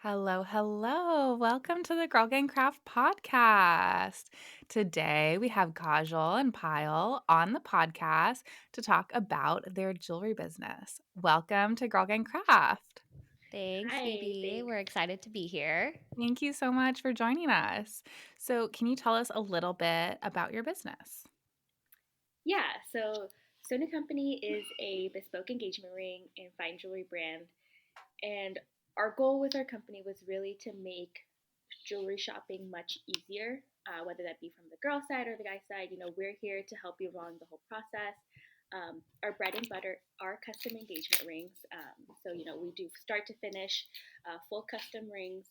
Hello, hello. Welcome to the Girl Gang Craft podcast. Today we have Kajal and Payal on the podcast to talk about their jewelry business. Welcome to Girl Gang Craft. Thanks, Hi, Phoebe. thanks. We're excited to be here. Thank you so much for joining us. So, can you tell us a little bit about your business? Yeah, so Sonu Company is a bespoke engagement ring and fine jewelry brand. And our goal with our company was really to make jewelry shopping much easier, whether that be from the girl side or the guy side. We're here to help you along the whole process. Our bread and butter are custom engagement rings. We do start to finish full custom rings.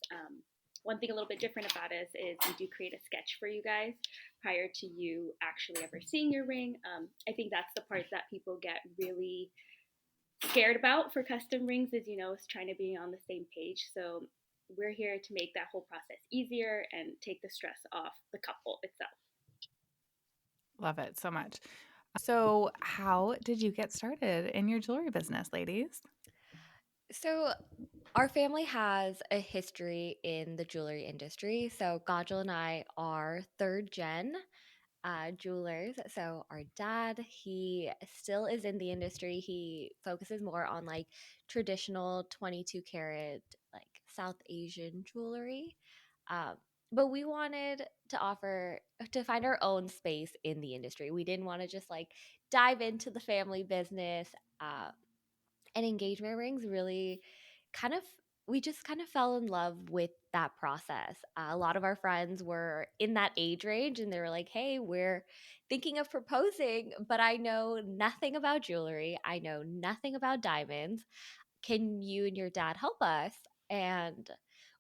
One thing a little bit different about us is we do create a sketch for you guys prior to you actually ever seeing your ring. I think that's the part that people get really scared about for custom rings is trying to be on the same page. So we're here to make that whole process easier and take the stress off the couple itself. Love it so much. So, how did you get started in your jewelry business, ladies? So, our family has a history in the jewelry industry. So, Gajal and I are third gen jewelers. So, our dad, he still is in the industry. He focuses more on like traditional 22 karat, like South Asian jewelry. Um, but we wanted to find our own space in the industry. We didn't want to just like dive into the family business. Uh, and engagement rings really kind of we just kind of fell in love with that process. A lot of our friends were in that age range and they were like, hey, we're thinking of proposing, but I know nothing about jewelry. I know nothing about diamonds. Can you and your dad help us? And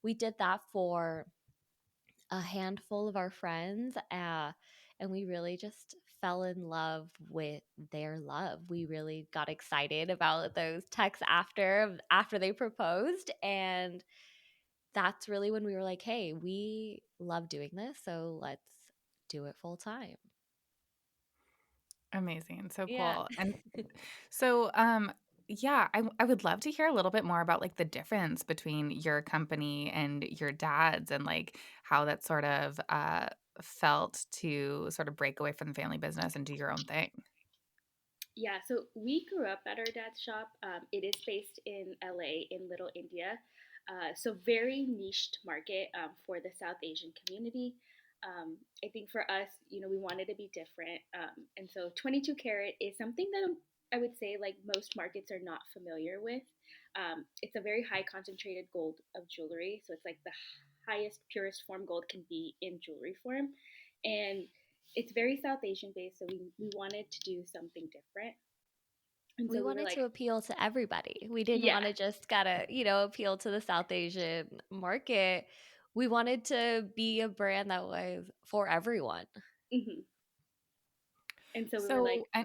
we did that for a handful of our friends, and we really just fell in love with their love. We really got excited about those texts after they proposed, and that's really when we were like, "Hey, we love doing this, so let's do it full time." Amazing. So Yeah. cool. And so, yeah, I would love to hear a little bit more about like the difference between your company and your dad's and like how that sort of felt to sort of break away from the family business and do your own thing. Yeah, so we grew up at our dad's shop. It is based in LA, in Little India. So very niched market for the South Asian community. I think for us, we wanted to be different. And so 22 karat is something that I would say like most markets are not familiar with. It's a very high concentrated gold of jewelry. So it's like the highest, purest form gold can be in jewelry form. And it's very South Asian based, so we wanted to do something different. And We so we were wanted like, to appeal to everybody. We didn't yeah. want to just gotta, appeal to the South Asian market. We wanted to be a brand that was for everyone. Hmm. And so we were like, So,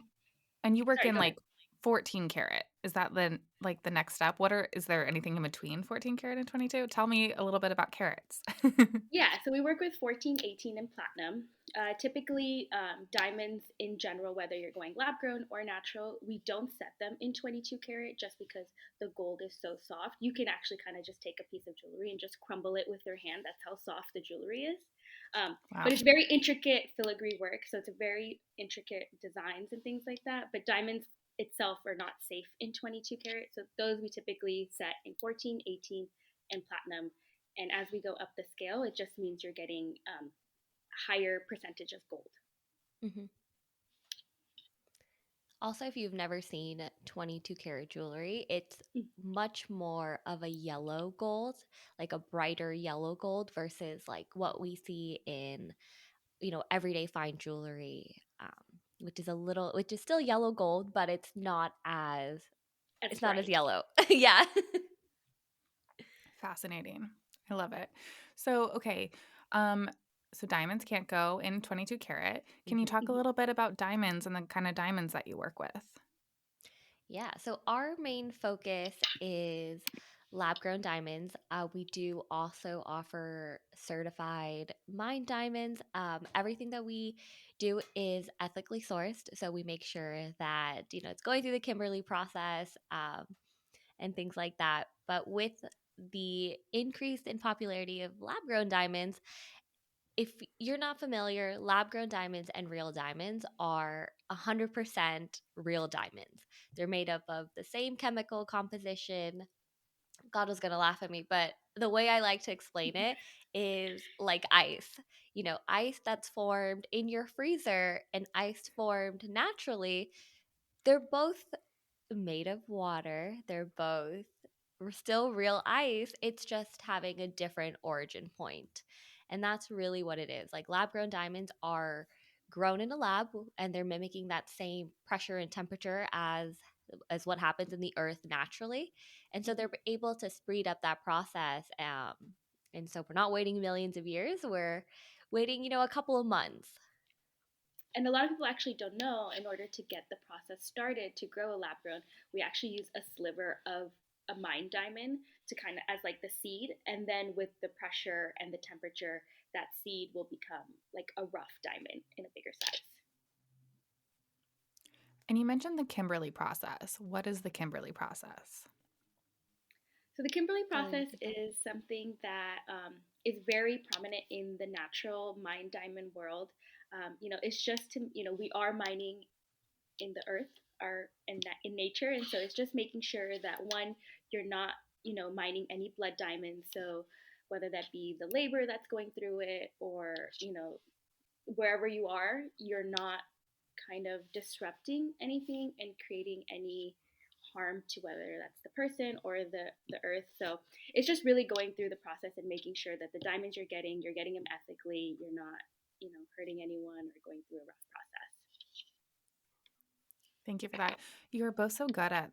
and you work sorry, in go ahead. like 14 karat. Is that then like the next step? Is there anything in between 14 karat and 22? Tell me a little bit about carats. Yeah, so we work with 14, 18, and platinum. Typically, diamonds in general, whether you're going lab grown or natural, we don't set them in 22 karat just because the gold is so soft. You can actually kind of just take a piece of jewelry and just crumble it with your hand. That's how soft the jewelry is. Wow. But it's very intricate filigree work, so it's a very intricate designs and things like that. But diamonds itself are not safe in 22 karat, so those we typically set in 14, 18, and platinum. And as we go up the scale, it just means you're getting higher percentage of gold. Mhm. Also, if you've never seen 22 karat jewelry, it's much more of a yellow gold, like a brighter yellow gold versus like what we see in, everyday fine jewelry, which is still yellow gold, but As it's not as bright. yellow. Yeah. Fascinating. I love it. So, okay. Um, so diamonds can't go in 22 karat. Can you Mhm. talk a little bit about diamonds and the kind of diamonds that you work with? Yeah, so our main focus is lab grown diamonds. We do also offer certified mine diamonds. Everything that we do is ethically sourced. So we make sure that, it's going through the Kimberly process and things like that. But with the increase in popularity of lab grown diamonds. If you're not familiar, lab grown diamonds and real diamonds are 100% real diamonds. They're made up of the same chemical composition. God was going to laugh at me, but the way I like to explain it is like ice. Ice that's formed in your freezer and ice formed naturally. They're both made of water. They're both still real ice. It's just having a different origin point. And that's really what it is. Like lab grown diamonds are grown in a lab and they're mimicking that same pressure and temperature as what happens in the earth naturally. And so they're able to speed up that process. And so we're not waiting millions of years. We're waiting, a couple of months. And a lot of people actually don't know, in order to get the process started to grow a lab grown, we actually use a sliver of a mined diamond to kind of as like the seed. And then with the pressure and the temperature, that seed will become like a rough diamond in a bigger size. And you mentioned the Kimberly process. What is the Kimberly process? So the Kimberly So process is something that is very prominent in the natural mine diamond world. It's just to, we are mining in the earth, are in nature, and so it's just making sure that one, you're not, mining any blood diamonds. So whether that be the labor that's going through it, or wherever you are, you're not kind of disrupting anything and creating any harm to whether that's the person or the earth. So it's just really going through the process and making sure that the diamonds you're getting them ethically. You're not, hurting anyone or going through a rough process. Thank you for that. You're both so good at,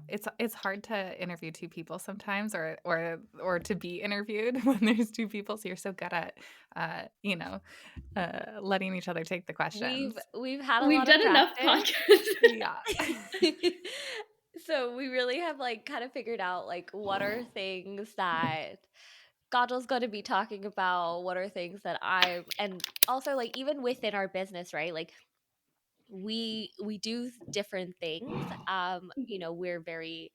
it's hard to interview two people sometimes, or to be interviewed when there's two people. So you're so good at, letting each other take the questions. we've had a We've lot of done enough practice. podcasts. Yeah. So we really have like kind of figured out like what are things that Gajal's going to be talking about, what are things that and also like even within our business, right? Like we do different things. We're very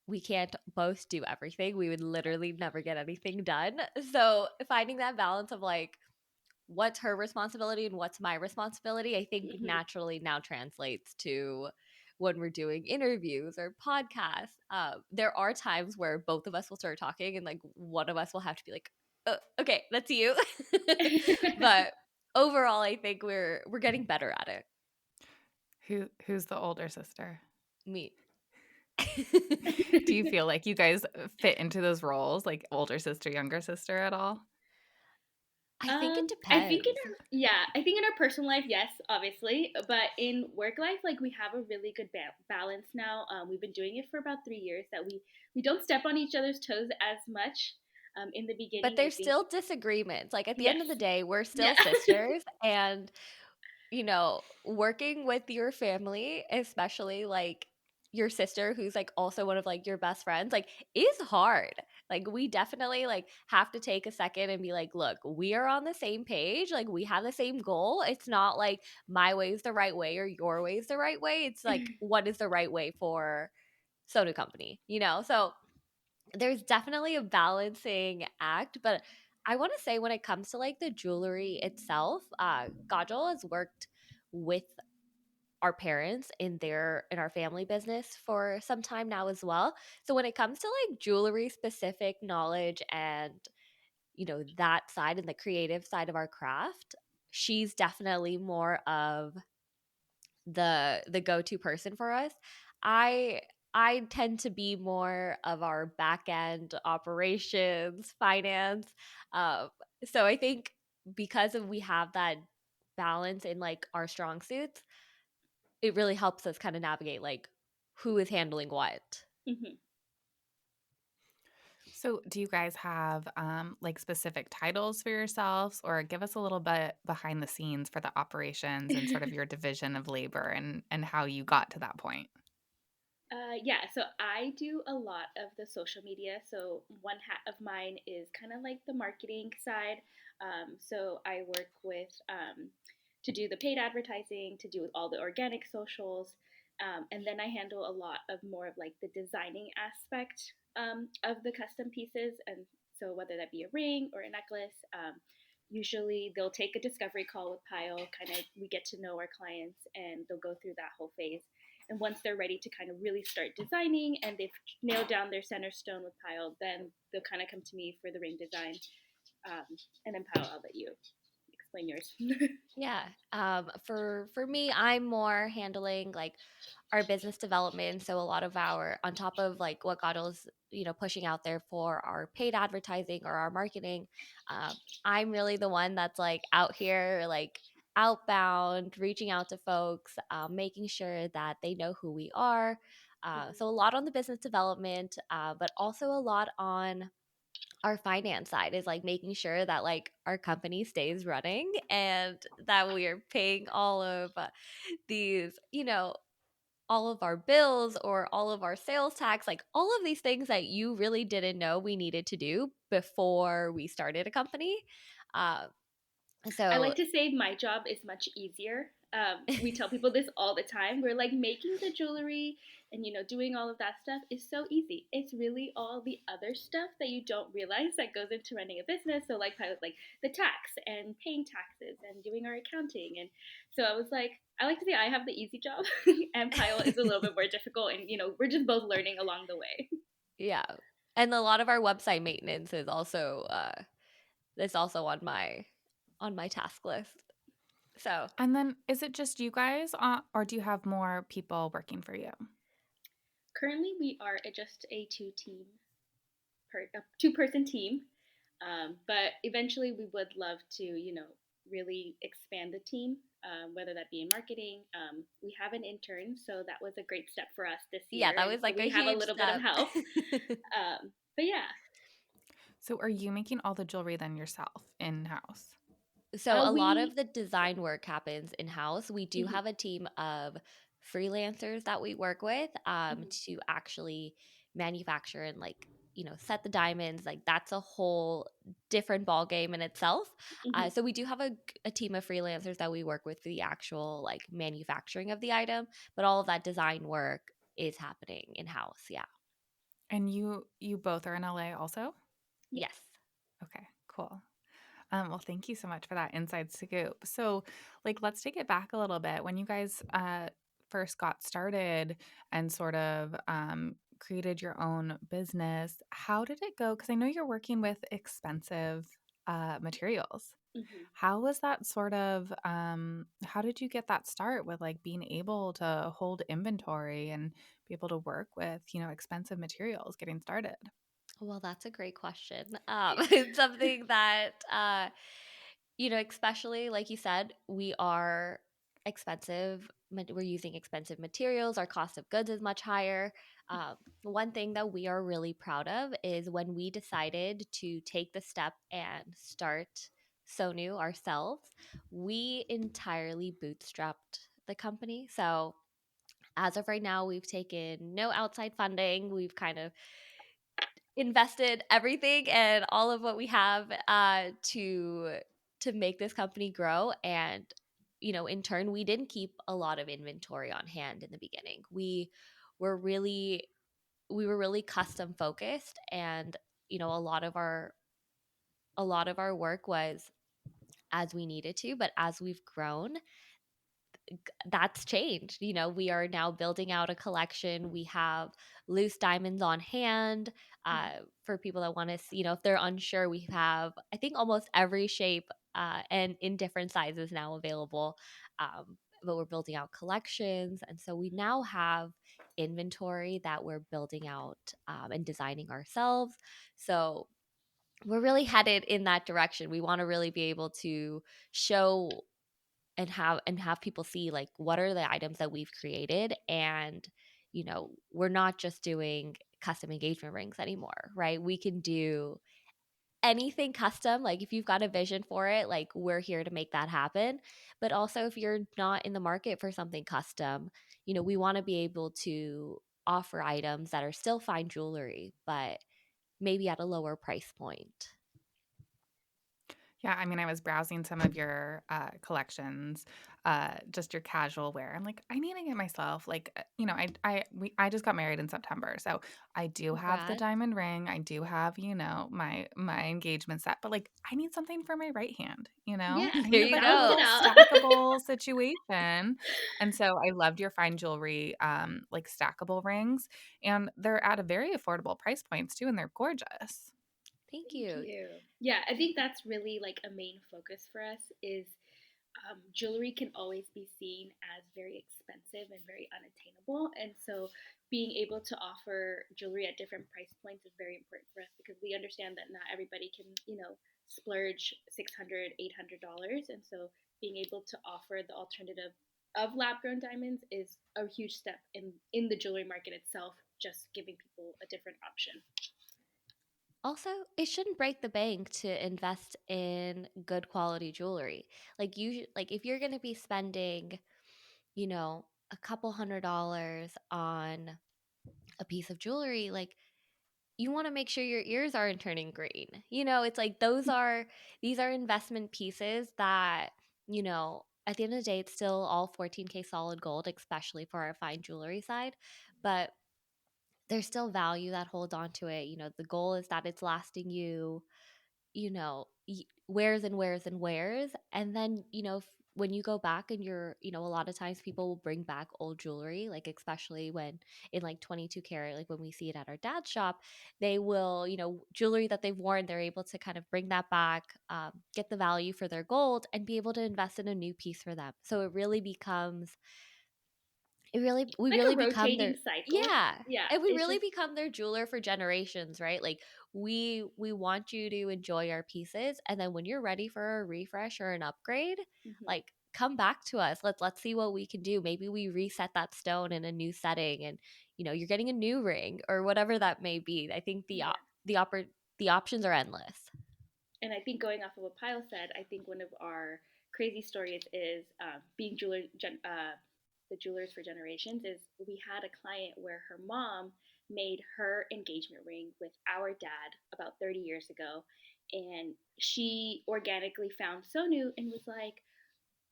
we can't both do everything. We would literally never get anything done. So finding that balance of like what's her responsibility and what's my responsibility, I think naturally now translates to when we're doing interviews or podcasts. There are times where both of us will start talking and like one of us will have to be like, okay, that's you. But overall, I think we're getting better at it. Who's the older sister? Me. Do you feel like you guys fit into those roles, like older sister, younger sister at all? I think it I think depends. I think in our personal life, yes, obviously, but in work life, like we have a really good balance now. We've been doing it for about 3 years. That we don't step on each other's toes as much. In the But beginning, I there's think still disagreements. Like at the yes, end of the day, we're yeah, still sisters. And working with your family, especially like your sister who's like also one of like your best friends, like is hard. Like we definitely like have to take a second and be like, look, we are on the same page. Like we have the same goal. It's not like my way is the right way or your way is the right way. It's like what is the right way for Sonu Company. So there's definitely a balancing act, but I want to say when it comes to like the jewelry itself, Kajal has worked with our parents in our family business for some time now as well. So when it comes to like jewelry specific knowledge and that side and the creative side of our craft, she's definitely more of the go-to person for us. I I tend to be more of our back end operations, finance. Um, so I think because of we have that balance in like our strong suits, it really helps us kind of navigate like who is handling what. hmm So, do you guys have like specific titles for yourselves, or give us a little bit behind the scenes for the operations and sort of your division of labor and how you got to that point? yeah, so I do a lot of the social media. So one hat of mine is kind of like the marketing side. So I work with to do the paid advertising, to do with all the organic socials, and then I handle a lot of more of like the designing aspect. of the custom pieces, and so whether that be a ring or a necklace, usually they'll take a discovery call with Pyle. Kind of, we get to know our clients, and they'll go through that whole phase. And once they're ready to kind of really start designing, and they've nailed down their center stone with Pyle, then they'll kind of come to me for the ring design. And then Pyle, I'll let you explain yours. Yeah. For me, I'm more handling like our business development. So a lot of our on top of like what Goddle's pushing out there for our paid advertising or our marketing, um, I'm really the one that's like out here like outbound, reaching out to folks, making sure that they know who we are. So a lot on the business development, but also a lot on our finance side is like making sure that like our company stays running and that we are paying all of these, all of our bills or all of our sales tax, like all of these things that you really didn't know we needed to do before we started a company. Uh, I so like to say my job is much easier. We tell people this all the time. We're like, making the jewelry and doing all of that stuff is so easy. It's really all the other stuff that you don't realize that goes into running a business. So like the tax and paying taxes and doing our accounting. And so I was like, I like to say I have the easy job, and Pyle is a little bit more difficult. And we're just both learning along the way. yeah, and a lot of our website maintenance is also on my task list. So And then is it just you guys, or do you have more people working for you? Currently, we are just a two-person team. But eventually, we would love to, really expand the team, whether that be in marketing. We have an intern, so that was a great step for us this yeah, year, that and was so like a we have a huge little bit of step. help. But yeah, So are you making all the jewelry then yourself in-house? So a lot we. of the design work happens in house. We do Mhm, have a team of freelancers that we work with mhm, to actually manufacture and like set the diamonds. Like that's a whole different ball game in itself. mhm. So we do have a team of freelancers that we work with for the actual like manufacturing of the item, but all of that design work is happening in house. Yeah. And you both are in LA also? Yes. Yes. Okay, cool. Well, thank you so much for that inside scoop. So, like, let's take it back a little bit. When you guys first got started and sort of created your own business, how did it go? Because I know you're working with expensive materials. Mhm. How was that sort of, how did you get that start with like being able to hold inventory and be able to work with, expensive materials getting started? Well, that's a great question. Yeah. It's something that, especially like you said, we are expensive. We're using expensive materials. Our cost of goods is much higher. One thing that we are really proud of is when we decided to take the step and start Sonu ourselves, we entirely bootstrapped the company. So as of right now, we've taken no outside funding. We've kind of invested everything and all of what we have to make this company grow. And in turn, we didn't keep a lot of inventory on hand in the beginning. Were really we were really custom focused, and a lot of our work was as we needed to. But as we've grown, that's changed. We are now building out a collection. We have loose diamonds on hand. Mhm. For people that want to see, if they're unsure, we have, I think, almost every shape and in different sizes now available. But we're building out collections. And so we now have inventory that we're building out and designing ourselves. So we're really headed in that direction. We want to really be able to show and have people see like what are the items that we've created. And we're not just doing custom engagement rings anymore, right? We can do anything custom. Like if you've got a vision for it, like we're here to make that happen. But also if you're not in the market for something custom, we want to be able to offer items that are still fine jewelry but maybe at a lower price point. Yeah, I mean, I was browsing some of your collections, just your casual wear. I'm like, I need to get myself like, I just got married in September, so I do have the Congrats. diamond ring. I do have, my engagement set, but like, I need something for my right hand. Yeah, I There need you like a balance it little go. out. stackable situation, and so I loved your fine jewelry, like stackable rings, and they're at a very affordable price points too, and they're gorgeous. Thank Thank you. you. Yeah, I think that's really like a main focus for us is jewelry can always be seen as very expensive and very unattainable. And so being able to offer jewelry at different price points is very important for us because we understand that not everybody can, splurge $600, $800. And so being able to offer the alternative of lab grown diamonds is a huge step in the jewelry market itself, just giving people a different option. Also, it shouldn't break the bank to invest in good quality jewelry. Like if you're going to be spending, a couple $100 on a piece of jewelry, like you want to make sure your ears aren't turning green. It's like these are investment pieces that, at the end of the day, it's still all 14K solid gold, especially for our fine jewelry side. But there's still value that holds on to it. The goal is that it's lasting you, wears and wears and wears. And then, when you go back and a lot of times people will bring back old jewelry, like especially when in like 22 karat, like when we see it at our dad's shop, they will, jewelry that they've worn, they're able to kind of bring that back, get the value for their gold and be able to invest in a new piece for them. So we Like really a become rotating their, cycle. yeah, Yeah, and we it's really just become their jeweler for generations, right? Like we want you to enjoy our pieces, and then when you're ready for a refresh or an upgrade, mhm. like come back to us. Let's see what we can do. Maybe we reset that stone in a new setting, and you're getting a new ring or whatever that may be. I think Yeah. the oppor- the options are endless. And I think going off of what Pyle said, I think one of our crazy stories is being the jewelers for generations. Is we had a client where her mom made her engagement ring with our dad about 30 years ago, and she organically found Sonu and was like,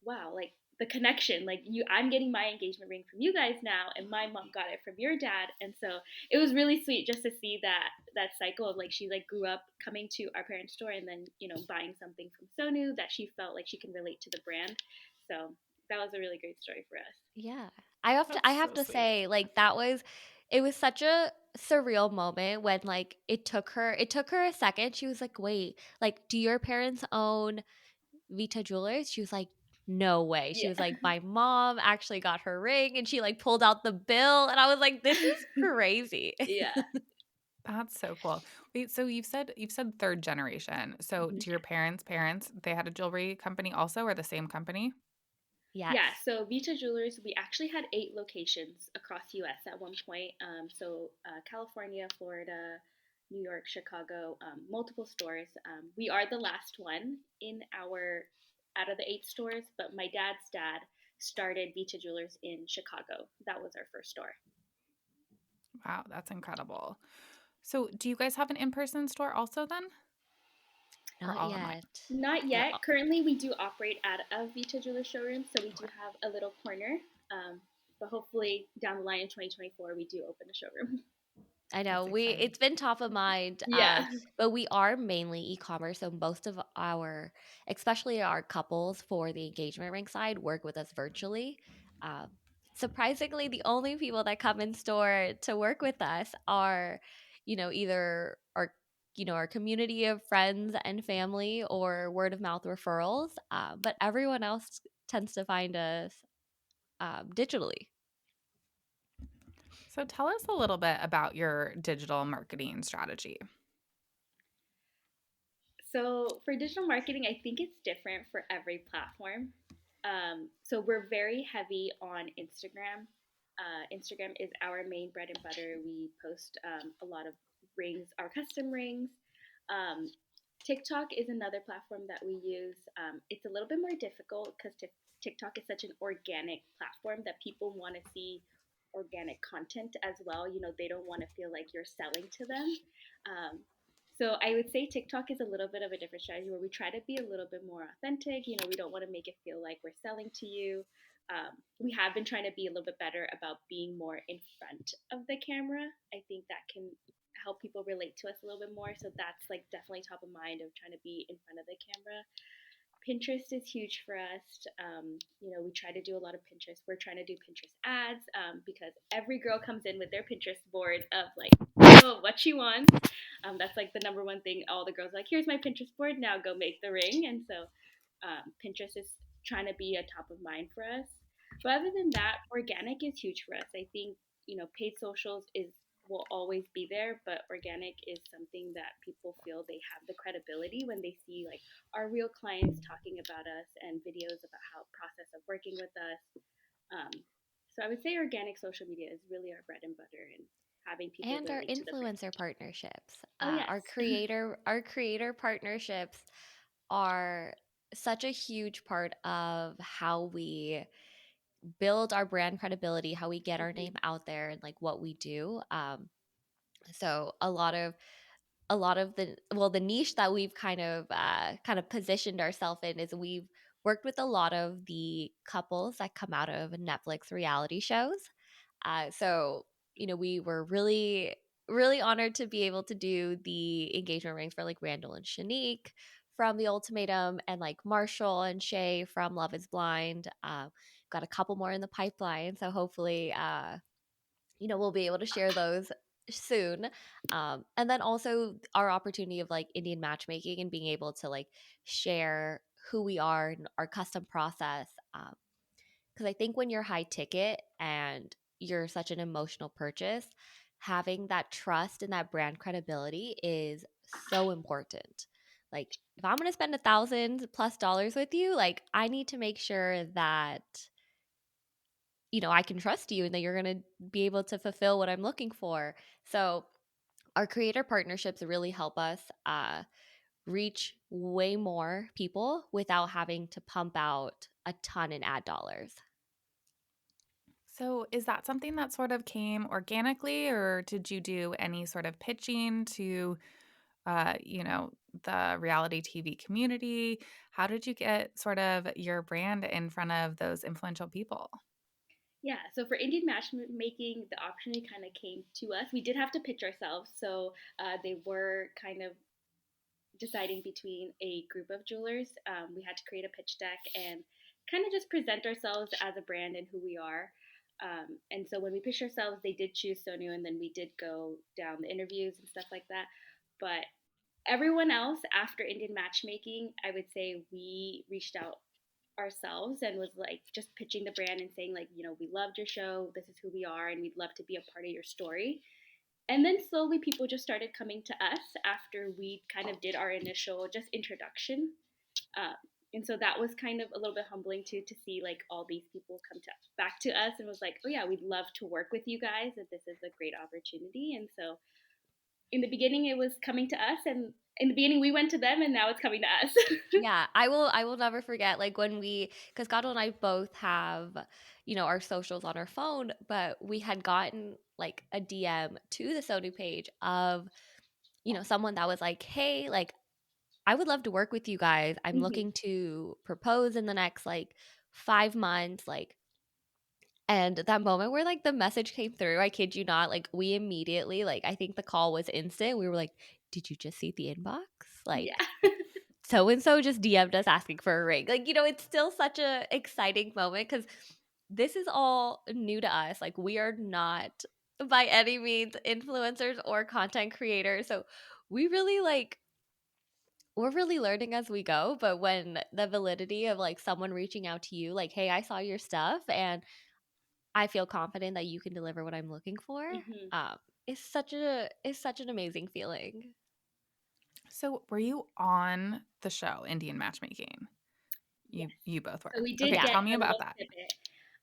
wow, like the connection, like I'm getting my engagement ring from you guys now, and my mom got it from your dad, and so it was really sweet just to see that cycle of like she like grew up coming to our parents' store and then buying something from Sonu that she felt like she can relate to the brand. So that was a really great story for us. Yeah. I That's have so to sweet. say, like, it was such a surreal moment when like it took her a second. She was like, "Wait, like do your parents own Vita Jewelers?" She was like, "No way." She Yeah. was like, "My mom actually got her ring," and she like pulled out the bill, and I was like, "This is crazy." Yeah. That's so cool. Wait, so you've said third generation. So Mhm. do your parents, they had a jewelry company also or the same company? Yes. Yeah, so Vita Jewelers, we actually had 8 locations across U.S. at one point. California, Florida, New York, Chicago, multiple stores. We are the last one in our out of the 8 stores, but my dad's dad started Vita Jewelers in Chicago. That was our first store. Wow, that's incredible. So do you guys have an in-person store also then? Or Not all online? yet. Not We're yet. Currently, we do operate out of Vita Jewelers showroom, so we do Okay. have a little corner. But hopefully, down the line in 2024, we do open a showroom. I know That's exciting. it's been top of mind, Yeah. but we are mainly e-commerce. So most of especially our couples for the engagement ring side, work with us virtually. Um, Surprisingly, the only people that come in store to work with us are, either our community of friends and family or word of mouth referrals. But everyone else tends to find us digitally. So tell us a little bit about your digital marketing strategy. So for digital marketing, I think it's different for every platform. So we're very heavy on Instagram. Instagram is our main bread and butter. We post a lot of rings, our custom rings. Um, TikTok is another platform that we use. It's a little bit more difficult because TikTok is such an organic platform that people want to see organic content as well. They don't want to feel like you're selling to them. Um, So I would say TikTok is a little bit of a different strategy where we try to be a little bit more authentic. You know, we don't want to make it feel like we're selling to you. We have been trying to be a little bit better about being more in front of the camera. I think that can help people relate to us a little bit more. So that's like definitely top of mind of trying to be in front of the camera. Pinterest is huge for us. You know, we try to do a lot of Pinterest. We're trying to do Pinterest ads because every girl comes in with their Pinterest board of like, oh, what she wants. That's like the number one thing. All the girls are like, here's my Pinterest board. Now go make the ring. And so Pinterest is trying to be a top of mind for us. But other than that, organic is huge for us. I think paid socials is will always be there, but organic is something that people feel they have the credibility when they see like our real clients talking about us and videos about how process of working with us. Um, so I would say organic social media is really our bread and butter and having people And our relate to the brand. influencer partnerships, Oh yes. our creator partnerships are such a huge part of how we build our brand credibility, how we get our Hmm. name out there, and like what we do. So a lot of the niche that we've kind of positioned ourselves in is we've worked with a lot of the couples that come out of Netflix reality shows. So we were really really honored to be able to do the engagement rings for like Randall and Shanique from the Ultimatum, and like Marshall and Shay from Love Is Blind. Got a couple more in the pipeline, so hopefully we'll be able to share those soon. And then also our opportunity of like Indian matchmaking and being able to like share who we are and our custom process. Because I think when you're high ticket and you're such an emotional purchase, having that trust and that brand credibility is so important. Like if I'm going to spend $1,000+ with you, like I need to make sure that I can trust you and that you're going to be able to fulfill what I'm looking for. So, our creator partnerships really help us reach way more people without having to pump out a ton in ad dollars. So, is that something that sort of came organically, or did you do any sort of pitching to, the reality TV community? How did you get sort of your brand in front of those influential people? Yeah, so for Indian matchmaking, the opportunity kind of came to us. We did have to pitch ourselves, so they were kind of deciding between a group of jewelers. We had to create a pitch deck and kind of just present ourselves as a brand and who we are. And so when we pitched ourselves, they did choose Sonu, and then we did go down the interviews and stuff like that. But everyone else after Indian matchmaking, I would say we reached out ourselves and was like just pitching the brand and saying like, we loved your show, this is who we are, and we'd love to be a part of your story. And then slowly people just started coming to us after we kind of did our initial just introduction. um, and so that was kind of a little bit humbling too, to see like all these people come to back to us and was like, oh yeah, we'd love to work with you guys, and this is a great opportunity. And so in the beginning it was coming to us, and in the beginning we went to them, and now it's coming to us. Yeah, I will never forget like when because Gato and I both have our socials on our phone, but we had gotten like a DM to the Sony page of someone that was like, hey, like I would love to work with you guys. I'm Hmm. looking to propose in the next like 5 months. Like, and that moment where like the message came through, I kid you not, like we immediately, like I think the call was instant. We were like, did you just see the inbox? Yeah. Like, so and so just DM'd us asking for a ring. Like, it's still such a exciting moment because this is all new to us. Like, we are not by any means influencers or content creators. So we really like we're really learning as we go, but when the validity of like someone reaching out to you like, hey, I saw your stuff and I feel confident that you can deliver what I'm looking for, Hmm. um is such an amazing feeling. So, were you on the show Indian Matchmaking? Yes. You both were. So we did Okay, Yeah. get tell me a about little that. snippet.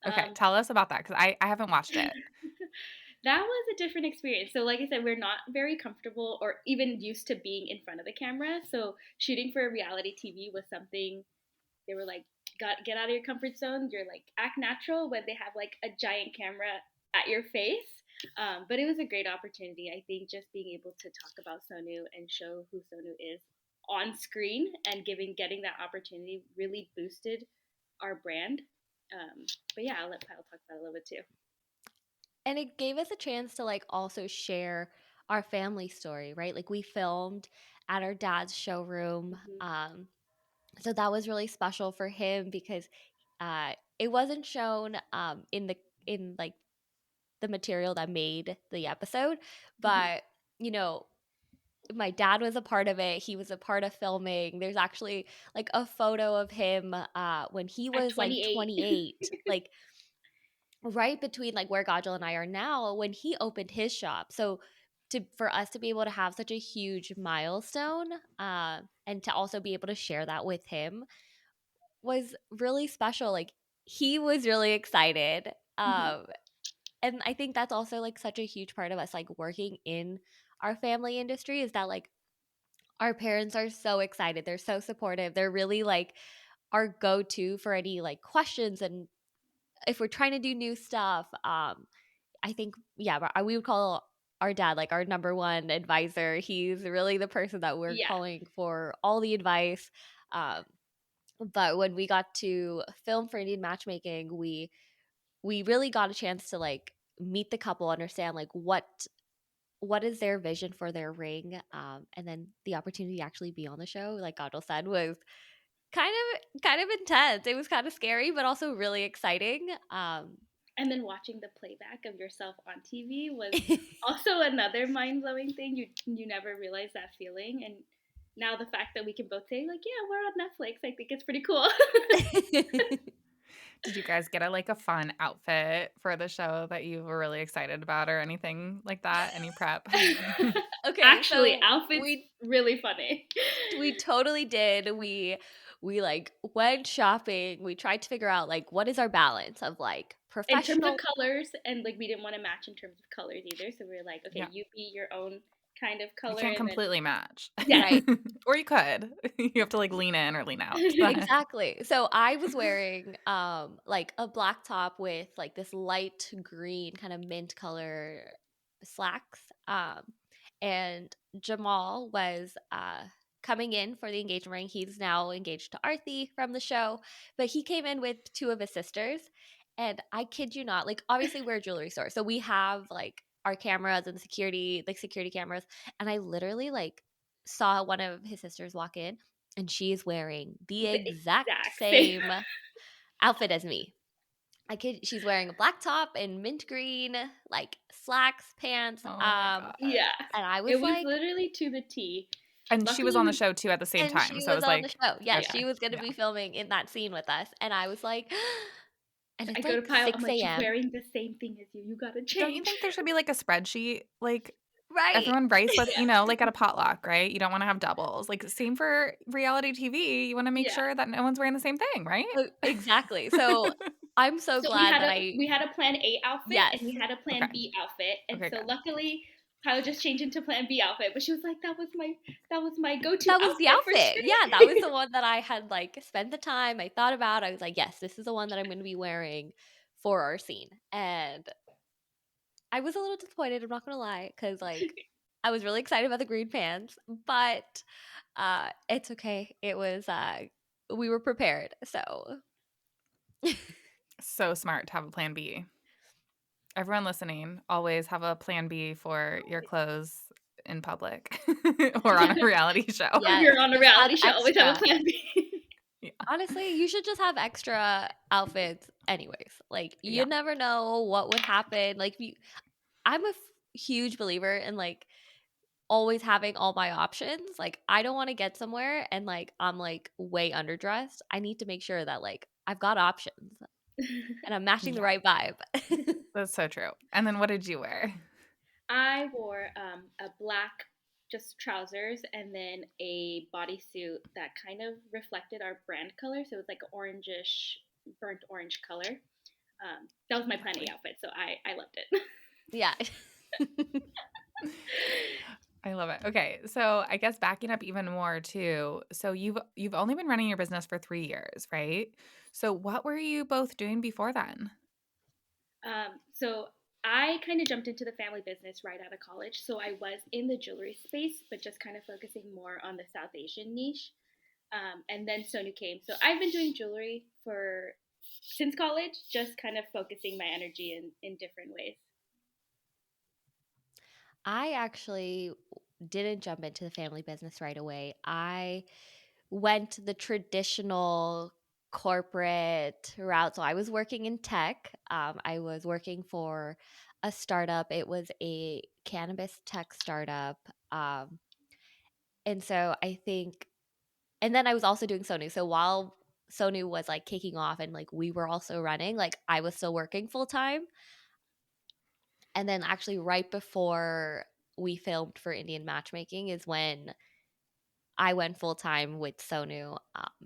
Okay, Um, tell us about that because I haven't watched it. that was a different experience. So, like I said, we're not very comfortable or even used to being in front of the camera. So, shooting for reality TV was something they were like, "Got get out of your comfort zone. You're like act natural when they have like a giant camera at your face." But it was a great opportunity. I think just being able to talk about Sonu and show who Sonu is on screen and getting that opportunity really boosted our brand. But yeah, I'll let Pyle talk about it a little bit too. And it gave us a chance to like also share our family story, right? Like we filmed at our dad's showroom. Mm-hmm. So that was really special for him because it wasn't shown in like the material that made the episode, Mm-hmm. but you know, my dad was a part of it. He was a part of filming. There's actually like a photo of him when he At was like 28. 28, like right between like where Gajal and I are now when he opened his shop. So for us to be able to have such a huge milestone and to also be able to share that with him was really special. Like he was really excited. Mm-hmm. And I think that's also like such a huge part of us like working in our family industry is that like our parents are so excited. They're so supportive. They're really like our go-to for any like questions and if we're trying to do new stuff. I think yeah, we would call our dad like our number one advisor. He's really the person that we're Yeah. calling for all the advice. Um, but when we got to film for Indian Matchmaking, we really got a chance to like meet the couple, understand like what is their vision for their ring, and then the opportunity to actually be on the show, like Gadol said, was kind of intense. It was kind of scary, but also really exciting. And then watching the playback of yourself on TV was also another mind blowing thing. You never realize that feeling, and now the fact that we can both say like, yeah, we're on Netflix, I think it's pretty cool. Did you guys get a fun outfit for the show that you were really excited about or anything like that? Any prep? Okay, Actually, so outfits really funny. we totally did. We like went shopping. We tried to figure out like what is our balance of like In terms of professional. colors, and like we didn't want to match in terms of colors either, so we were like, okay, Yeah. you be your own kind of You color, can't and then completely match. yes. Right. Or you could. You have to lean in or lean out. But Exactly. So I was wearing like a black top with like this light green kind of mint color slacks. And Jamal was coming in for the engagement ring. He's now engaged to Arthi from the show, but he came in with two of his sisters. And I kid you not, like obviously we're a jewelry store. So we have like our cameras and security, like security cameras. And I literally like saw one of his sisters walk in and she is wearing the The exact exact same. same outfit as me. She's wearing a black top and mint green, like slacks, pants. oh my god. Yeah, And I it was was like, literally to the T. And she was Luckily, on the we show too at the same and time. she So it was was on the like, show. Yeah, she okay. was gonna Yeah. be filming in that scene with us. And I was like, and I it's go to like Pile. I'm 6 like, she's a.m. wearing the same thing as you. You gotta Don't you change. think there should be a spreadsheet? Right. Everyone writes what, like at a potluck, right? You don't want to have doubles. Same for reality TV. You want to make Yeah. sure that no one's wearing the same thing, right? Exactly. So I'm so So glad that I, we had a plan A outfit yes. and we had a Okay. plan B outfit, and Okay, so good. luckily Pyle just changed into plan B outfit. But she was like, that was my go to That was the outfit for outfit. Yeah, that was sure. the one that I had like spent the time. I thought about. I was like, yes, this is the one that I'm going to be wearing for our scene. And I was a little disappointed. I'm not going to lie, because like I was really excited about the green pants, but it's okay. It was we were prepared. So So smart to have a plan B. Everyone listening, always have a plan B for your clothes in public or on a reality show. Or if yes, you're on a just have reality show, always have a extra. plan B. Yeah. Honestly, you should just have extra outfits anyways. Like you Yeah. never know what would happen. Like I'm a huge believer in like always having all my options. Like I don't want to get somewhere and like I'm like way underdressed. I need to make sure that like I've got options and I'm matching the Yeah. right vibe. That's so true. And then what did you wear? I wore a black just trousers and then a bodysuit that kind of reflected our brand color, so it was like an orangish, burnt orange color. That was my plan A Lovely. outfit, so I loved it. Yeah. I love it. Okay, so I guess backing up even more too. So you've only been running your business for 3 years, right? So what were you both doing before then? So I kind of jumped into the family business right out of college. So I was in the jewelry space, but just kind of focusing more on the South Asian niche. And then Sonu came. So I've been doing jewelry for since college, just kind of focusing my energy in different ways. I actually didn't jump into the family business right away. I went the traditional corporate route. So I was working in tech. I was working for a startup. It was a cannabis tech startup. And so I think, and then I was also doing Sonu. So while Sonu was like kicking off and like we were also running, like I was still working full time. And then actually right before we filmed for Indian Matchmaking is when I went full time with Sonu,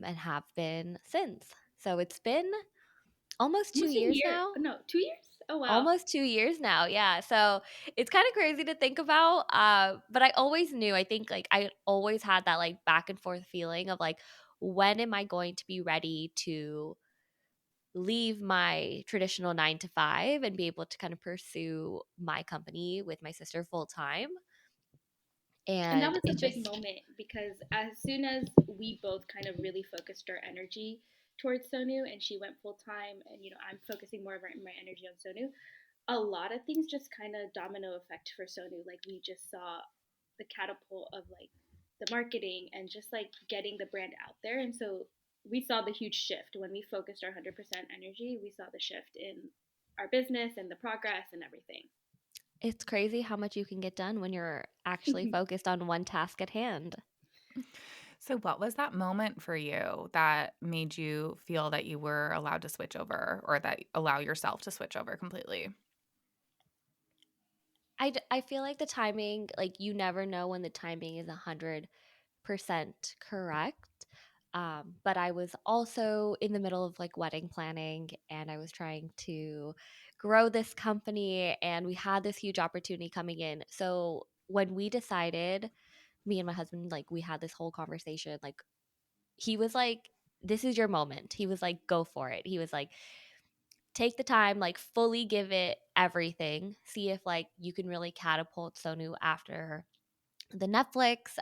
and have been since. So it's been almost two Almost a years year. now. No, 2 years? Oh, wow. Almost 2 years now. Yeah. So it's kind of crazy to think about. But I always knew, I think like I always had that like back and forth feeling of like, when am I going to be ready to leave my traditional 9 to 5 and be able to kind of pursue my company with my sister full time? And that And was a it big just, moment because as soon as we both kind of really focused our energy towards Sonu and she went full time and I'm focusing more of my energy on Sonu, a lot of things just kind of domino effect for Sonu. Like we just saw the catapult of like the marketing and just like getting the brand out there. And so we saw the huge shift when we focused our 100% energy. We saw the shift in our business and the progress and everything. it's crazy how much you can get done when you're actually focused on one task at hand. So, what was that moment for you that made you feel that you were allowed to switch over or that allow yourself to switch over completely? I feel like the timing, like you never know when the timing is 100% correct. But I was also in the middle of like wedding planning and I was trying to grow this company and we had this huge opportunity coming in. So when we decided, me and my husband, like we had this whole conversation, like he was like, this is your moment. He was like, go for it. He was like, take the time, like fully give it everything. See if like you can really catapult Sonu after the Netflix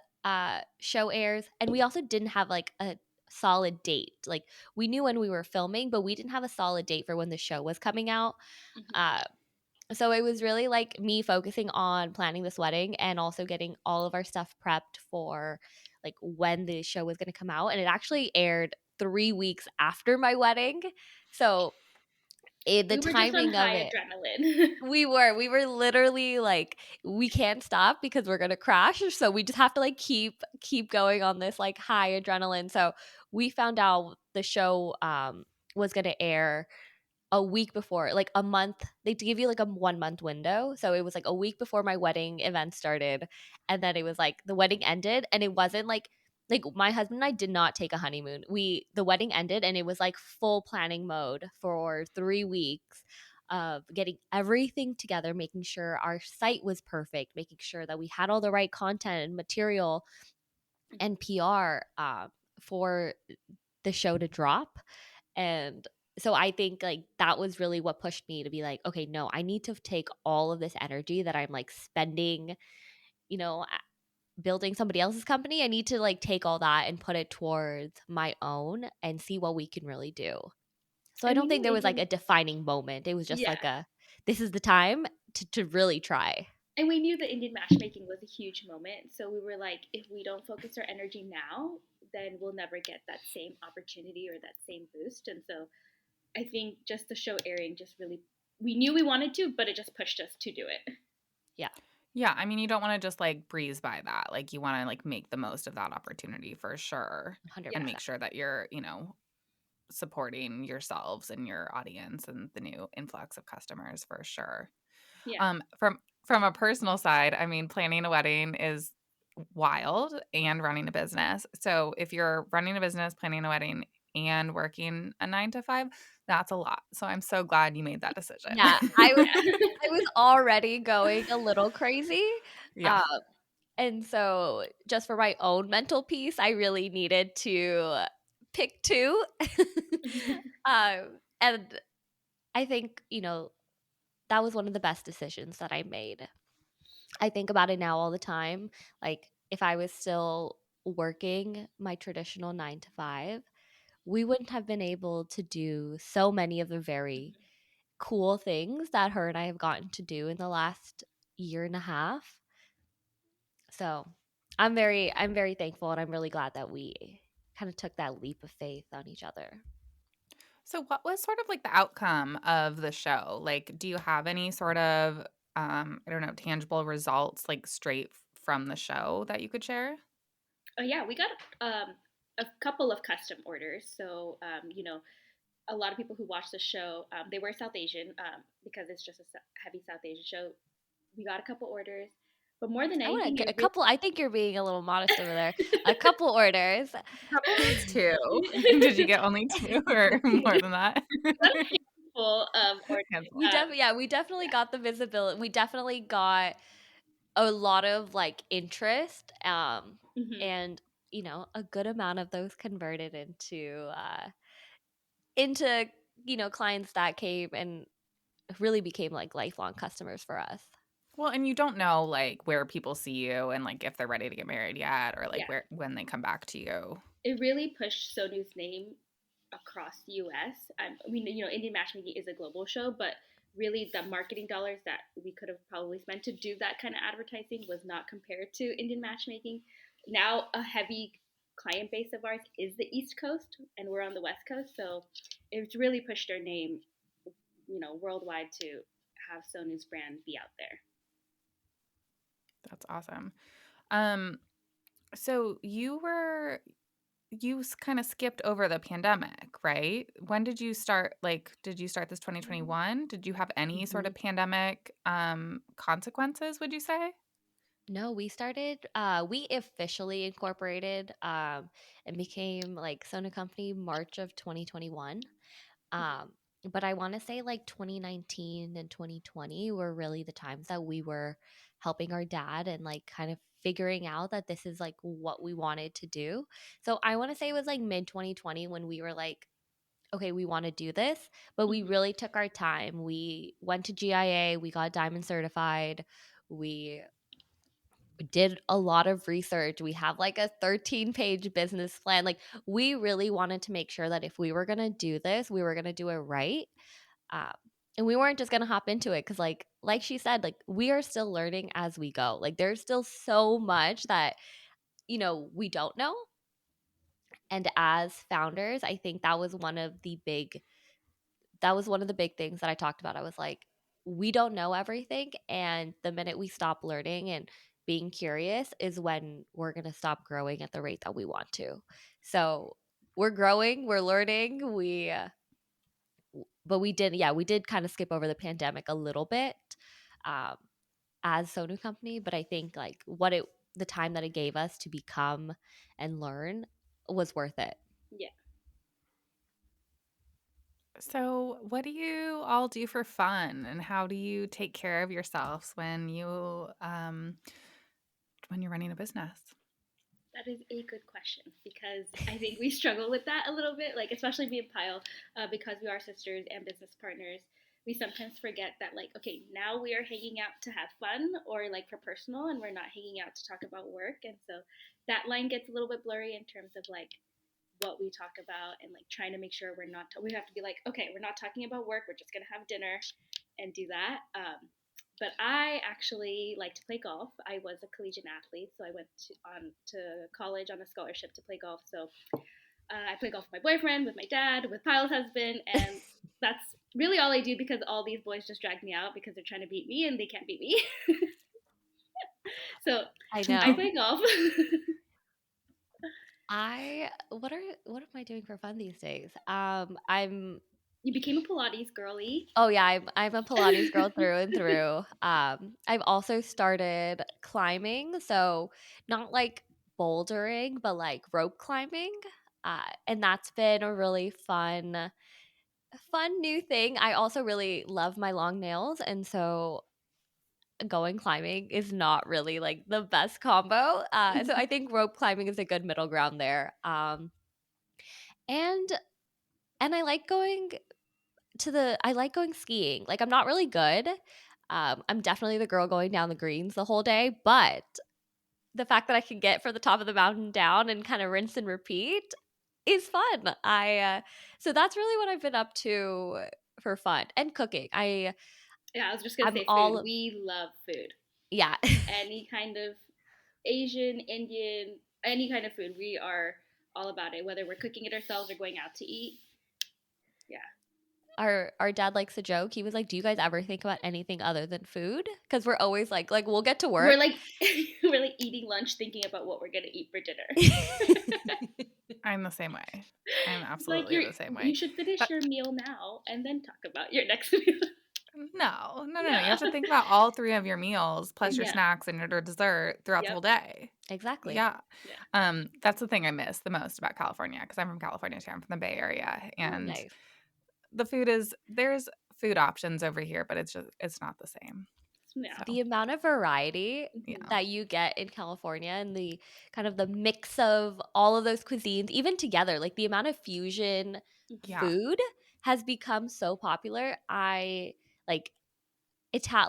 show airs. And we also didn't have like a solid date. Like we knew when we were filming, but we didn't have a solid date for when the show was coming out. Mm-hmm. Uh, so it was really like me focusing on planning this wedding and also getting all of our stuff prepped for like when the show was going to come out. And it actually aired 3 weeks after my wedding. So the We were just on timing of high it, adrenaline. we were literally like, we can't stop because we're gonna crash. So we just have to like keep going on this like high adrenaline. So we found out the show was gonna air a week before, like a month. They give you like a 1 month window. So it was like a week before my wedding event started. And then it was like the wedding ended and it wasn't like my husband and I did not take a honeymoon. The wedding ended and it was like full planning mode for 3 weeks of getting everything together, making sure our site was perfect, making sure that we had all the right content and material and PR for the show to drop. And so I think like that was really what pushed me to be like, okay, no, I need to take all of this energy that I'm like spending, building somebody else's company. I need to like take all that and put it towards my own and see what we can really do. So I And we don't think knew there was like Indian, a defining moment. It was just yeah. like this is the time to really try. And we knew the Indian matchmaking was a huge moment. So we were like, if we don't focus our energy now, then we'll never get that same opportunity or that same boost. And so I think just the show airing just really, we knew we wanted to, but it just pushed us to do it. Yeah, Yeah, I mean, you don't wanna just, like, breeze by that, like, you wanna, like, make the most of that opportunity for sure, and Yeah. make 100%. sure that you're, supporting yourselves and your audience and the new influx of customers for sure. Yeah. From a personal side, I mean, planning a wedding is wild and running a business. So if you're running a business, planning a wedding, and working a 9 to 5, that's a lot. So I'm so glad you made that decision. Yeah, I was Yeah. I was already going a little crazy. Yeah. Um, and so just for my own mental peace, I really needed to pick two. And I think, that was one of the best decisions that I made. I think about it now all the time. Like, if I was still working my traditional 9 to 5, we wouldn't have been able to do so many of the very cool things that her and I have gotten to do in the last year and a half. So I'm very thankful, and I'm really glad that we kind of took that leap of faith on each other. So what was sort of like the outcome of the show? Like, do you have any sort of, I don't know, tangible results like straight from the show that you could share? Oh yeah, we got a couple of custom orders. So a lot of people who watch the show, they were South Asian because it's just a heavy South Asian show. We got a couple orders, but more than I want to anything, get a it really couple. I think you're being a little modest over there. A couple orders. Couple means 2. Did you get only 2 or more than that? got a handful of orders. Handful. We definitely Yeah. got the visibility. We definitely got a lot of like interest, Hmm. and a good amount of those converted into clients that came and really became like lifelong customers for us. Well, and you don't know, like, where people see you and, like, if they're ready to get married yet or, like, Yeah, where when they come back to you. it really pushed Sonu's name across the U.S. I mean, Indian Matchmaking is a global show, but really the marketing dollars that we could have probably spent to do that kind of advertising was not compared to Indian Matchmaking. Now, a heavy client base of ours is the East Coast, and we're on the West Coast, so it's really pushed our name, worldwide to have Sonu's brand be out there. That's awesome. Um, so you kind of skipped over the pandemic, right? When did you start? Like, did you start this 2021? Did you have any sort Mhm. of pandemic consequences, would you say? No, we officially incorporated and became like Sona Company March of 2021. Um, but I want to say like 2019 and 2020 were really the times that we were helping our dad and like kind of figuring out that this is like what we wanted to do. So I want to say it was like mid 2020 when we were like, okay, we want to do this, but we Mm-hmm. really took our time. We went to GIA, we got diamond certified, we did a lot of research. We have like a 13-page business plan. Like, we really wanted to make sure that if we were going to do this, we were going to do it right. Um, and we weren't just going to hop into it because like she said, like, we are still learning as we go. Like, there's still so much that we don't know. And as founders, I think that was one of the big things that I talked about. I was like, we don't know everything. And the minute we stop learning and being curious is when we're going to stop growing at the rate that we want to. So we're growing, we're learning. But we did kind of skip over the pandemic a little bit um, as Sonu Company. But I think like the time that it gave us to become and learn was worth it. Yeah. So, what do you all do for fun, and how do you take care of yourselves when you're running a business? That is a good question because I think we struggle with that a little bit, like especially me and Pyle, because we are sisters and business partners. We sometimes forget that, like, okay, now we are hanging out to have fun or like for personal, and we're not hanging out to talk about work. And so that line gets a little bit blurry in terms of like what we talk about and like trying to make sure we're not. We have to be like, okay, we're not talking about work. We're just gonna have dinner and do that. But I actually like to play golf. I was a collegiate athlete, so I went to college on a scholarship to play golf. So I play golf with my boyfriend, with my dad, with Pyle's husband, and that's really all I do because all these boys just drag me out because they're trying to beat me and they can't beat me. So I I know. play golf. I what am I doing for fun these days? I'm You became a Pilates girly. Oh yeah, I'm a Pilates girl through and through. I've also started climbing, so not like bouldering, but like rope climbing. And that's been a really fun new thing. I also really love my long nails, and so going climbing is not really like the best combo. So I think rope climbing is a good middle ground there. And and I like going I like going skiing. Like, I'm not really good. I'm definitely the girl going down the greens the whole day, but the fact that I can get from the top of the mountain down and kind of rinse and repeat is fun. So that's really what I've been up to for fun and cooking. Yeah, I was just gonna I'm say food. all We love food. yeah. Any kind of Asian, Indian, any kind of food. We are all about it, whether we're cooking it ourselves or going out to eat. Yeah. Our dad likes a joke. He was like, "Do you guys ever think about anything other than food?" Because we're always like we'll get to We're work. like we're like eating lunch thinking about what we're gonna eat for dinner. I'm the same way. I'm It's like absolutely the same way. you should finish But your meal now and then talk about your next meal. no, no, no, no. You Yeah. have to think about all three of your meals plus your Yeah. snacks and your dessert throughout the Yep. whole day. Exactly. Yeah. Yeah. That's the thing I miss the most about California because I'm from California too. I'm from the Bay Area. Oh, And nice. the food is there's food options over here, but it's not the same. Yeah. So The amount of variety Mhm. yeah. that you get in California and the kind of the mix of all of those cuisines, even together, like the amount of fusion Mhm. Yeah. food has become so popular. I like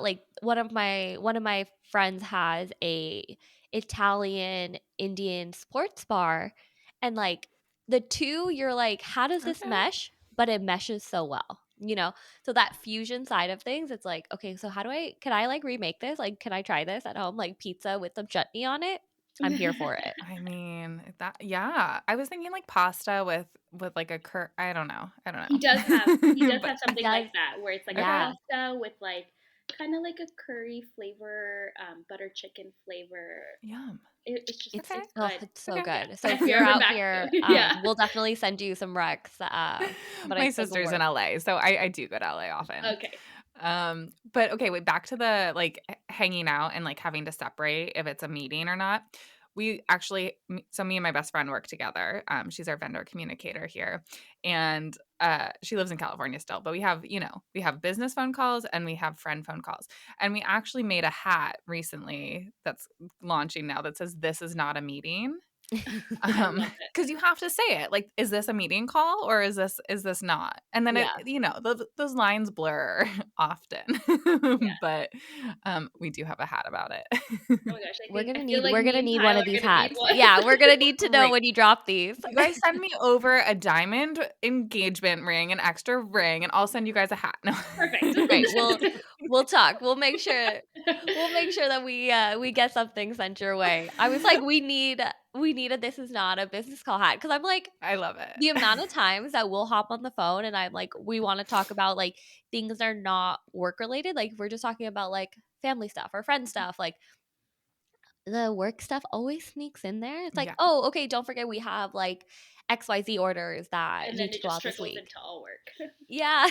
like one of my friends has a Italian Indian sports bar, and like the two, you're like, how does this Okay. mesh? But it meshes so well, you know. So that fusion side of things, it's like, okay, so how do can I like remake this? Like, can I try this at home? Like pizza with some chutney on it. I'm here for it. I mean, that yeah. I was thinking like pasta with like a I don't know. I don't He know. does have He something like does, that where it's like a Okay. yeah. pasta with like kind of like a curry flavor, butter chicken flavor. Yum. It's just It's Okay. it's oh, good. it's so Okay. Yeah. good. So If if you're you're ever out back, here, yeah. we'll definitely send you some recs. But I My still can sister's in work. LA, so I do go to LA often. Okay. But okay, wait, back to the like hanging out and like having to separate if it's a meeting or not. We actually, so me and my best friend work together. She's our vendor communicator here, and she lives in California still. But we have, we have business phone calls and we have friend phone calls, and we actually made a hat recently that's launching now that says "This is not a meeting." I love it. Because you have to say it, like, is this a meeting call or is this not? And then Yeah. those lines blur often, Yeah. but, we do have a hat about it. Oh my gosh, We're I gonna feel need like we're me gonna and need one Payal of are these gonna need hats. one. Yeah, we're gonna need to know Great. when you drop these. You guys send me over a diamond engagement ring, an extra ring, and I'll send you guys a hat. No. Perfect. Great. We'll talk. We'll make sure that we get something sent your way. I was like, we need a this is not a business call hat, because I'm like, I love the it. amount of times that we'll hop on the phone and I'm like, we want to talk about like things that are not work related. Like we're just talking about like family stuff or friend stuff. Like the work stuff always sneaks in there. It's like, Yeah. oh, okay, don't forget we have like XYZ orders that And need then to it go just out this trickles week. into all work. Yeah.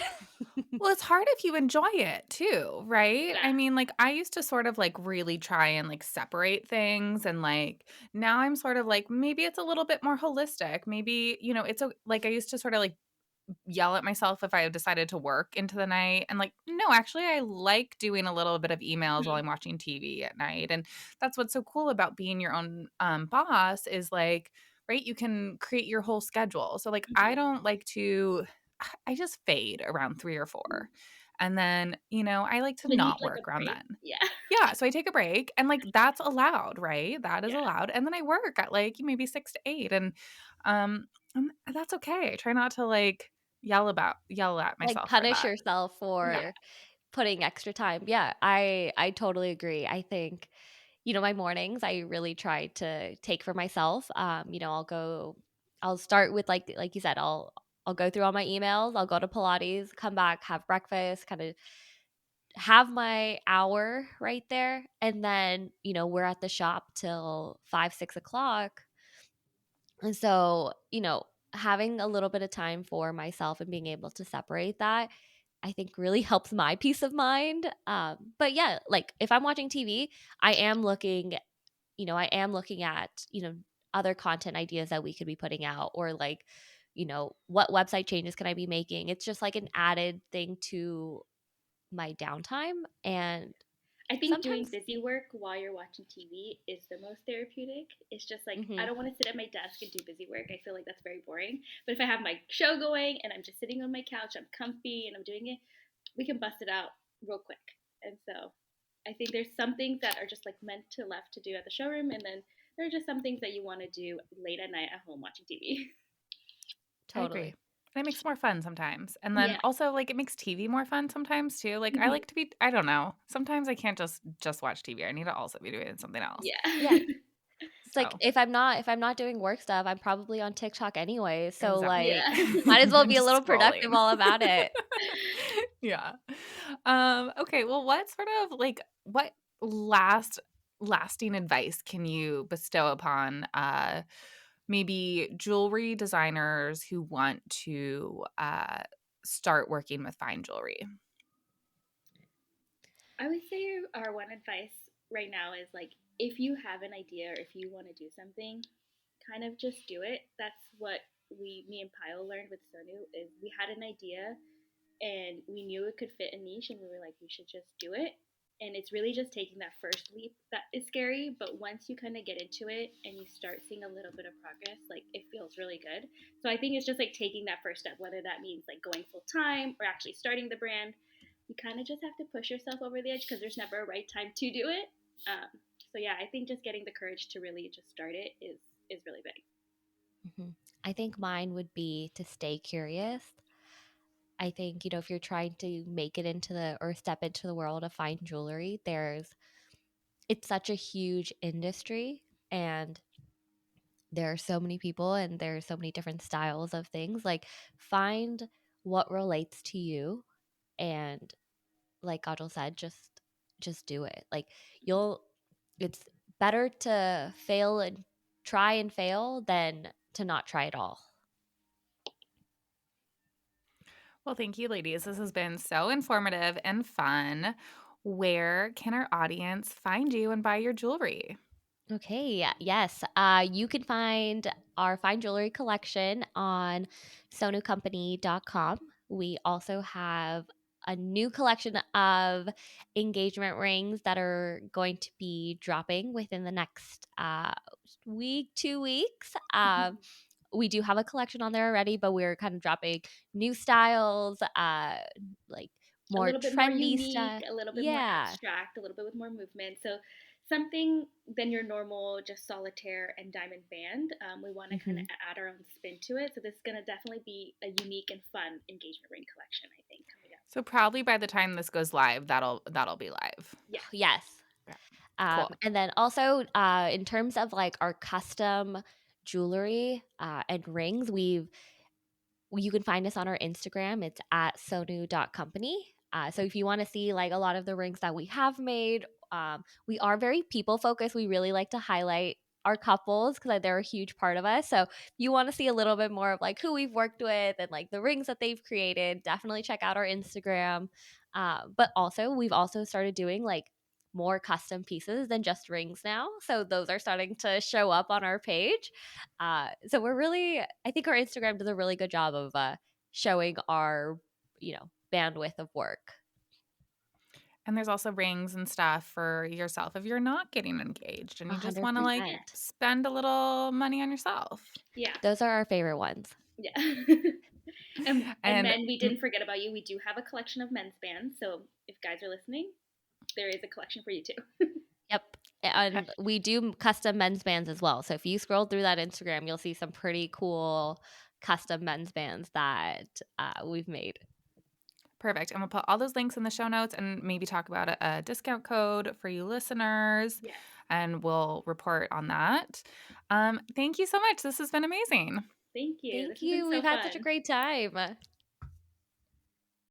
Well, it's hard if you enjoy it too, right? Yeah. I mean, like I used to sort of like really try and like separate things and like now I'm sort of like maybe it's a little bit more holistic. Maybe, it's like I used to sort of like yell at myself if I decided to work into the night and like no, actually I like doing a little bit of emails while Mhm. I'm watching TV at night. And that's what's so cool about being your own boss is like right, you can create your whole schedule. So like I Mhm. don't like to I just fade around 3 or 4. And then, I like to When you need not like a work around break. then. Yeah. Yeah, so I take a break and like that's allowed, right? That is Yeah. allowed. And then I work at like maybe 6 to 8 and that's okay. I try not to like yell at Like myself for punish that. yourself Yeah. for putting extra time. Yeah, I totally agree. I think, my mornings I really try to take for myself. I'll start with like you said, I'll go through all my emails, I'll go to Pilates, come back, have breakfast, kind of have my hour right there. And then, we're at the shop till 5, 6 o'clock. And so, having a little bit of time for myself and being able to separate that, I think really helps my peace of mind. But yeah, like if I'm watching TV, I am looking, at, other content ideas that we could be putting out, or like, what website changes can I be making? It's just like an added thing to my downtime. And I think doing Sometimes. busy work while you're watching TV is the most therapeutic. It's just like I Mhm. don't want to sit at my desk and do busy work. I feel like that's very boring. But if I have my show going and I'm just sitting on my couch, I'm comfy and I'm doing it, we can bust it out real quick. And so I think there's some things that are just like meant to left to do at the showroom, and then there are just some things that you want to do late at night at home watching TV. I agree. Totally. And it makes it more fun sometimes. And then Yeah. also like it makes TV more fun sometimes too. Like I Mhm. like to be I don't know. Sometimes I can't just watch TV. I need to also be doing something else. Yeah. Yeah. It's like So, if I'm not doing work stuff, I'm probably on TikTok anyway. So like Yeah. might as well be a just little productive scrolling. all about it. Yeah. Okay, well what sort of like what lasting advice can you bestow upon maybe jewelry designers who want to start working with fine jewelry? I would say our one advice right now is like if you have an idea or if you want to do something, kind of just do it. That's what me and Payal learned with Sonu is we had an idea and we knew it could fit a niche and we were like we should just do it. And it's really just taking that first leap that is scary, but once you kind of get into it and you start seeing a little bit of progress, like it feels really good. So I think it's just like taking that first step, whether that means like going full time or actually starting the brand. You kind of just have to push yourself over the edge because there's never a right time to do it. Um, so yeah, I think just getting the courage to really just start it is really big. Mhm. I think mine would be to stay curious. I think, if you're trying to make it into the or step into the world of fine jewelry, it's such a huge industry and there are so many people and there are so many different styles of things. Like find what relates to you and like Kajal said, just do it. Like you'll it's better to fail and try and fail than to not try at all. Well, thank you, ladies. This has been so informative and fun. Where can our audience find you and buy your jewelry? Okay, yes. You can find our fine jewelry collection on sonucompany.com. We also have a new collection of engagement rings that are going to be dropping within the next week, 2 weeks. We do have a collection on there already, but we're kind of dropping new styles, like A more little bit more trendy unique, stuff. a little bit more Yeah. abstract, a little bit with more movement. So something than your normal just solitaire and diamond band. We want to kind of Hmm. add our own spin to it. So this is going to definitely be a unique and fun engagement ring collection, I think, coming up. So probably by the time this goes live, that'll be live. Yes. Yes. Yeah. Cool. And then also, in terms of like our custom jewelry and rings, you can find us on our Instagram. It's at sonu.company. So if you want to see like a lot of the rings that we have made, we are very people focused. We really like to highlight our couples because they're a huge part of us. So if you want to see a little bit more of like who we've worked with and like the rings that they've created, definitely check out our Instagram. But also, we've also started doing like more custom pieces than just rings now. So those are starting to show up on our page. So I think our Instagram does a really good job of showing our, bandwidth of work. And there's also rings and stuff for yourself if you're not getting engaged and A you just hundred want to like percent. Yes. spend a little money on yourself. Yeah. Those are our favorite ones. Yeah. And And men, we didn't forget about you. We do have a collection of men's bands. So if guys are listening, there is a collection for you too. Yep. And we do custom men's bands as well. So if you scroll through that Instagram, you'll see some pretty cool custom men's bands that we've made. perfect. And we'll put all those links in the show notes and maybe talk about a discount code for you listeners. Yes. And we'll report on that. Thank you so much. This has been amazing. Thank you. This Thank has been you. so We've had such a fun. great time.